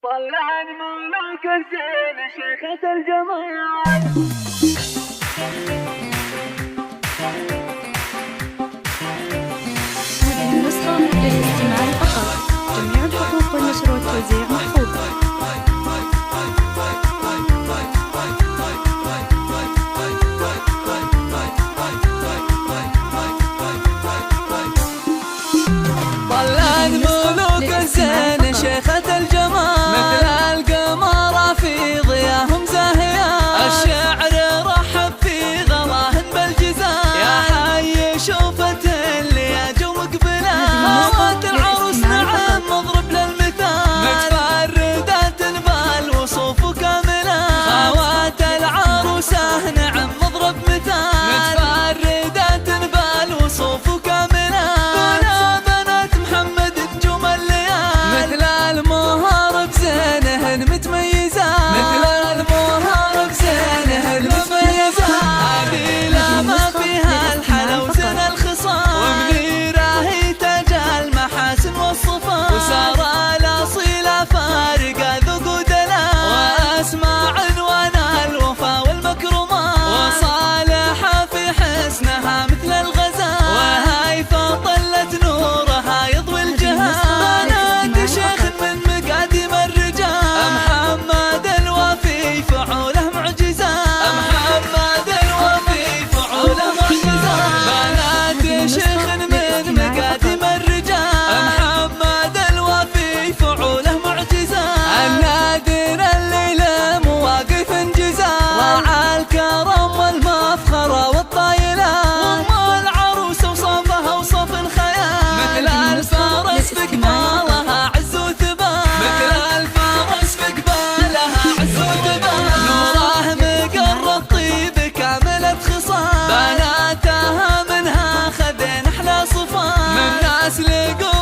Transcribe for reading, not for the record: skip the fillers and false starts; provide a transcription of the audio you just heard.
طلعني مولوك الزين شيخة الجمال. هذه النسخة للاستماع فقط. جميع الحقوق والنشر والتوزيع محفوظ. طلعني مولوك الزين شيخة الجمال، مثل القمر في ضياهم زاهية. الشعر رحب في غلاهن بالجزال، يا حي شوفت اللي جو مقبلة. هوات العروس نعم مضرب للمثال، متفردات بالوصوف كاملة. هوات العروسة نعم مضرب مثال، متفردات بالوصوف كاملة. متميزة مثل المهار بزينهن متميزة. عديلة ما فيها الحلا وزين الخصال، ومنيرة هي تاج المحاسن والصفات. وسارة الأصيلة فارقة ذوق ودلال، وأسماء عنوان الوفا والمكرمات. وصالحة في حسنها مثل الغزال، وهيفا طلت نورها يضوي الجهال. بنات شيخ من مقاديم الرجال، محمد الوفي فعوله معجزة. محمد الوفي فعوله معجزة. بنات شيخ من مقاديم الرجال، محمد الوفي فعوله معجزة. النادر الليل مواقف انجزال، راعى الكرم والمفخرة والطايلات. وام العروس وصفها وصف الخيال، مثل الفارس بقبالها عز وثبات. مثل الفارس بقبالها عز وثبات. نوره مقر الطيب كاملة خصال، بناتها منها خذين احلى صفات. من ناس لقوا